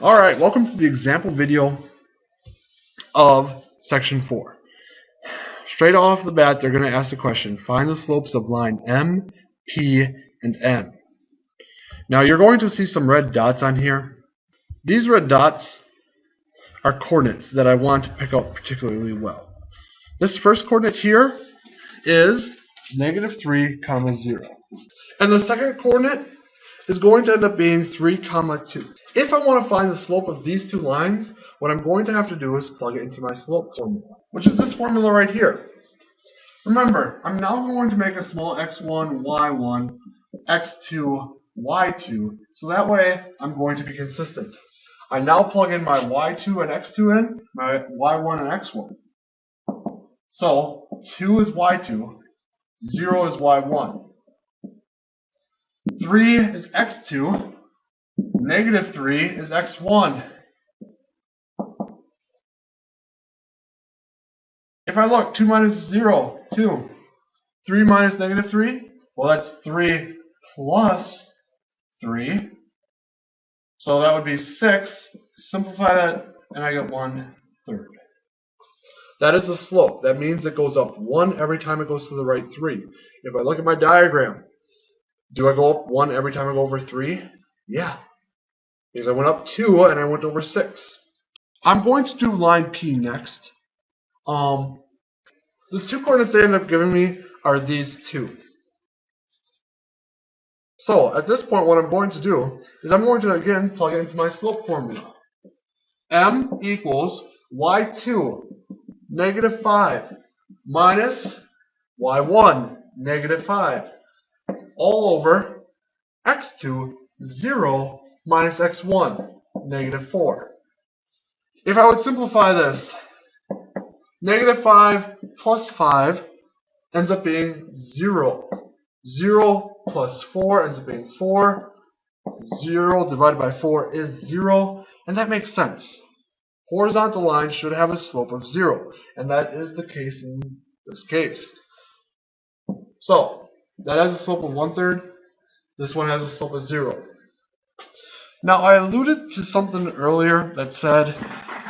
Alright, welcome to the example video of section 4. Straight off the bat, they're going to ask the question, find the slopes of line M, P, and N. Now you're going to see some red dots on here. These red dots are coordinates that I want to pick out particularly well. This first coordinate here is -3, 0. And the second coordinate is going to end up being 3, 2. If I want to find the slope of these two lines, what I'm going to have to do is plug it into my slope formula, which is this formula right here. Remember, I'm now going to make a small x1, y1, x2, y2, so that way I'm going to be consistent. I now plug in my y2 and x2 in, my y1 and x1. So 2 is y2, 0 is y1. 3 is x2, -3 is x1. If I look, 2 minus 0, 2. 3 minus -3, well that's 3 plus 3. So that would be 6. Simplify that and I get 1/3. That is the slope. That means it goes up 1 every time it goes to the right 3. If I look at my diagram, do I go up 1 every time I go over 3? Yeah. Because I went up 2 and I went over 6. I'm going to do line P next. The two coordinates they end up giving me are these two. So at this point what I'm going to do is I'm going to again plug it into my slope formula. M equals y2 -5 minus y1 -5 all over x2 0 minus x1 -4. If I would simplify this, -5 plus 5 ends up being 0. 0 plus 4 ends up being 4. 0 divided by 4 is 0, and that makes sense. Horizontal lines should have a slope of 0, and that is the case in this case. So that has a slope of 1/3. This one has a slope of 0. Now I alluded to something earlier that said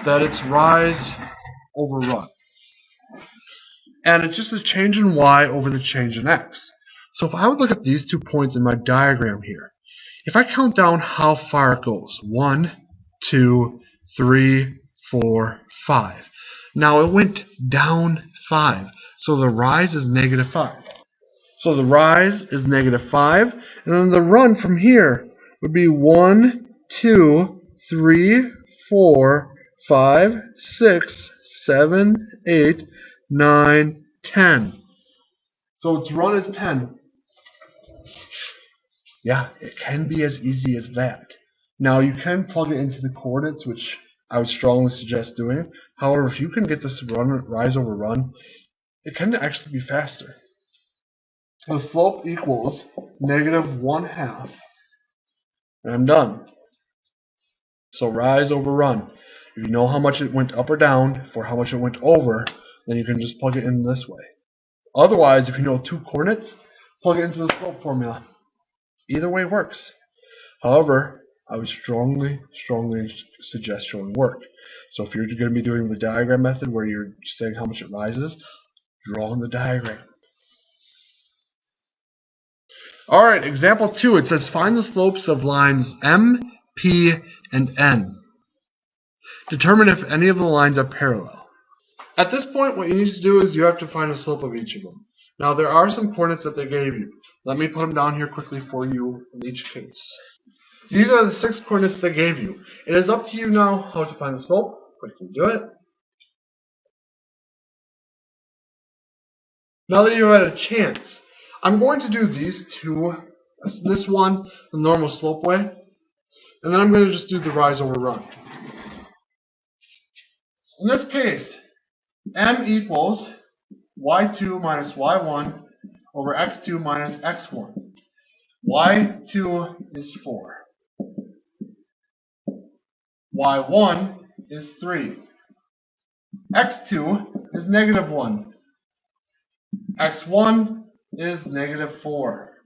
that it's rise over run. And it's just a change in y over the change in x. So if I would look at these 2 points in my diagram here, if I count down how far it goes, 1, 2, 3, 4, 5. Now it went down 5, so the rise is -5. So the rise is -5, and then the run from here would be 1, 2, 3, 4, 5, 6, 7, 8, 9, 10. So its run is 10. Yeah, it can be as easy as that. Now you can plug it into the coordinates, which I would strongly suggest doing. However, if you can get this rise over run, it can actually be faster. The slope equals -1/2, and I'm done. So rise over run. If you know how much it went up or down for how much it went over, then you can just plug it in this way. Otherwise, if you know 2 coordinates, plug it into the slope formula. Either way works. However, I would strongly suggest showing work. So if you're going to be doing the diagram method where you're saying how much it rises, draw on the diagram. Alright, example 2, it says find the slopes of lines M, P, and N. Determine if any of the lines are parallel. At this point, what you need to do is you have to find the slope of each of them. Now, there are some coordinates that they gave you. Let me put them down here quickly for you in each case. These are the 6 coordinates they gave you. It is up to you now how to find the slope. Quickly do it. Now that you've had a chance, I'm going to do these two, this one the normal slope way, and then I'm going to just do the rise over run. In this case, M equals y2 minus y1 over x2 minus x1. y2 is 4. y1 is 3. x2 is -1. x1 is -4.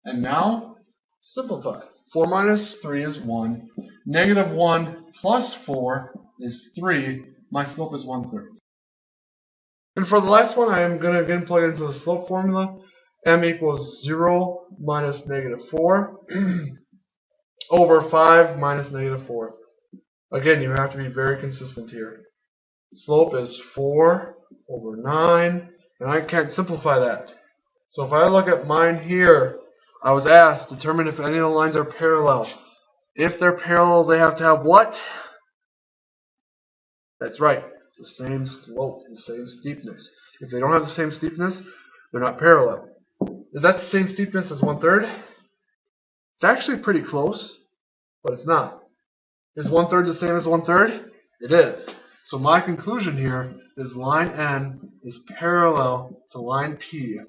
And now, simplify. 4 minus 3 is 1. Negative 1 plus 4 is 3. My slope is 1/3. And for the last one, I am going to again plug it into the slope formula. M equals 0 minus negative 4 over 5 minus negative 4. Again, you have to be very consistent here. Slope is 4 over 9, and I can't simplify that. So if I look at mine here, I was asked, determine if any of the lines are parallel. If they're parallel, they have to have what? That's right, the same slope, the same steepness. If they don't have the same steepness, they're not parallel. Is that the same steepness as 1/3? It's actually pretty close, but it's not. Is 1/3 the same as 1/3? It is. So my conclusion here is line N is parallel to line P,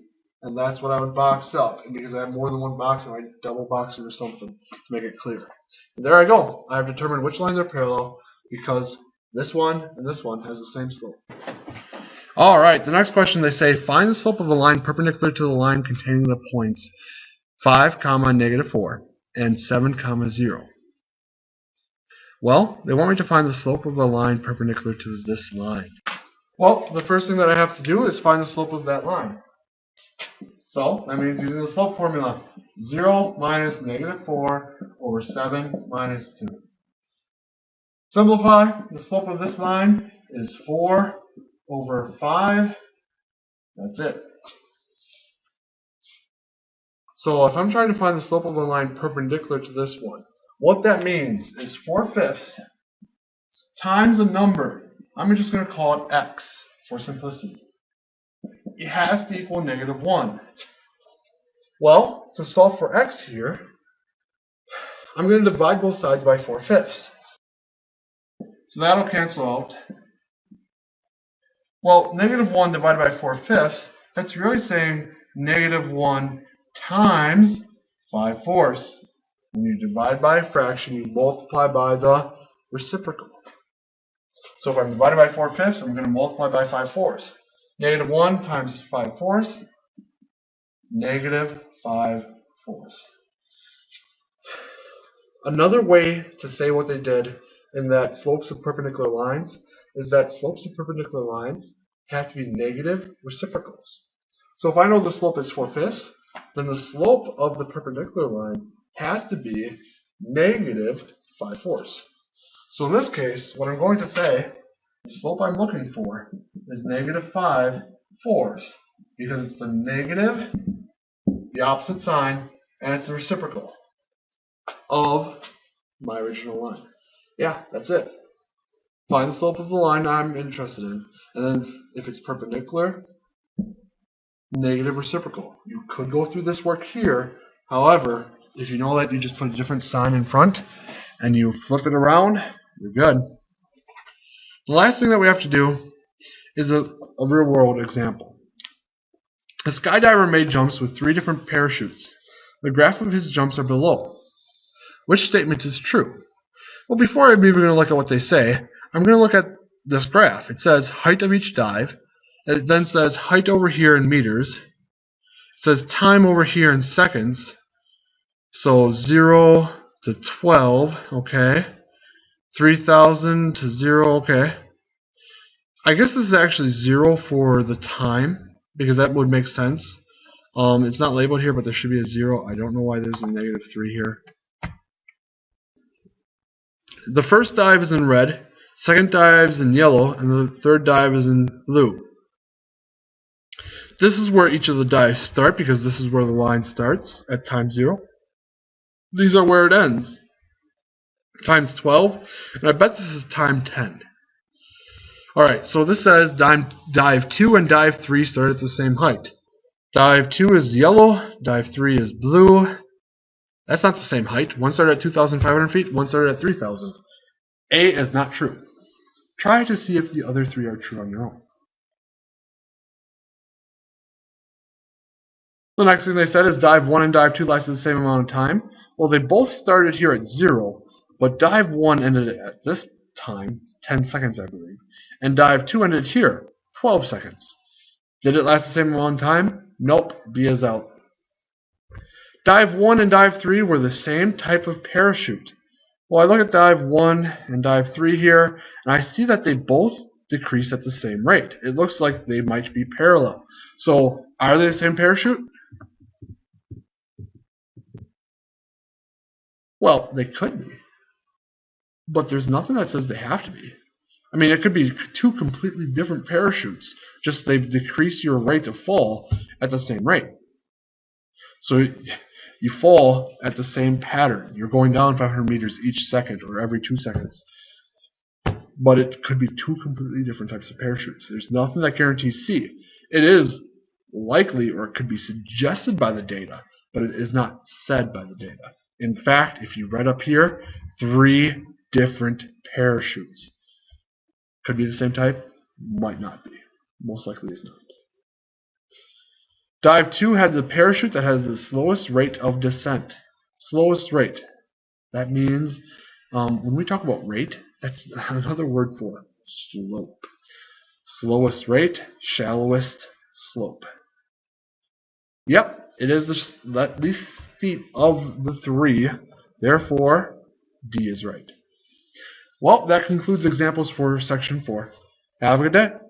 and that's what I would box up. And because I have more than one box, I might double box it or something to make it clear. And there I go. I have determined which lines are parallel because this one and this one has the same slope. Alright, the next question they say, find the slope of a line perpendicular to the line containing the points 5, negative 4 and 7, 0. Well, they want me to find the slope of a line perpendicular to this line. Well, the first thing that I have to do is find the slope of that line. So, that means using the slope formula, 0 minus negative 4 over 7 minus 2. Simplify, the slope of this line is 4 over 5. That's it. So if I'm trying to find the slope of a line perpendicular to this one, what that means is 4/5 times a number. I'm just going to call it x for simplicity. It has to equal negative 1. Well, to solve for x here, I'm going to divide both sides by 4/5. So that'll cancel out. Well, negative 1 divided by 4/5, that's really saying negative 1 times 5/4. When you divide by a fraction, you multiply by the reciprocal. So if I'm divided by 4/5, I'm going to multiply by 5/4. Negative 1 times 5/4, negative 5/4. Another way to say what they did in that slopes of perpendicular lines is that slopes of perpendicular lines have to be negative reciprocals. So if I know the slope is 4/5, then the slope of the perpendicular line has to be negative 5/4. So in this case, what I'm going to say, the slope I'm looking for is negative 5/4 because it's the negative, the opposite sign, and it's the reciprocal of my original line. Yeah, that's it. Find the slope of the line I'm interested in, and then if it's perpendicular, negative reciprocal. You could go through this work here. However, if you know that, you just put a different sign in front and you flip it around, you're good. The last thing that we have to do is a real world example. A skydiver made jumps with 3 different parachutes. The graph of his jumps are below. Which statement is true? Well, before I'm even going to look at what they say, I'm going to look at this graph. It says height of each dive. It then says height over here in meters. It says time over here in seconds. So 0 to 12, okay. 3,000 to 0, okay. I guess this is actually 0 for the time, because that would make sense. It's not labeled here, but there should be a 0. I don't know why there's a negative 3 here. The first dive is in red, second dive is in yellow, and the third dive is in blue. This is where each of the dives start, because this is where the line starts at time 0. These are where it ends. Times 12, and I bet this is time 10. Alright, so this says dive 2 and dive 3 start at the same height. Dive 2 is yellow, dive 3 is blue. That's not the same height. One started at 2,500 feet, one started at 3,000. A is not true. Try to see if the other 3 are true on your own. The next thing they said is dive 1 and dive 2 lasted the same amount of time. Well, they both started here at 0, but dive 1 ended at this time, 10 seconds I believe, and dive 2 ended here, 12 seconds. Did it last the same amount of time? Nope, B is out. Dive 1 and Dive 3 were the same type of parachute. Well, I look at Dive 1 and Dive 3 here, and I see that they both decrease at the same rate. It looks like they might be parallel. So, are they the same parachute? Well, they could be. But there's nothing that says they have to be. I mean, it could be two completely different parachutes, just they decrease your rate of fall at the same rate. So you fall at the same pattern. You're going down 500 meters each second or every 2 seconds. But it could be two completely different types of parachutes. There's nothing that guarantees C. It is likely, or it could be suggested by the data, but it is not said by the data. In fact, if you read up here, 3 different parachutes. Could be the same type, might not be. Most likely is not. Dive 2 had the parachute that has the slowest rate of descent. Slowest rate. That means when we talk about rate, that's another word for slope. Slowest rate, shallowest slope. Yep, it is the least steep of the 3. Therefore, D is right. Well, that concludes examples for section 4. Have a good day.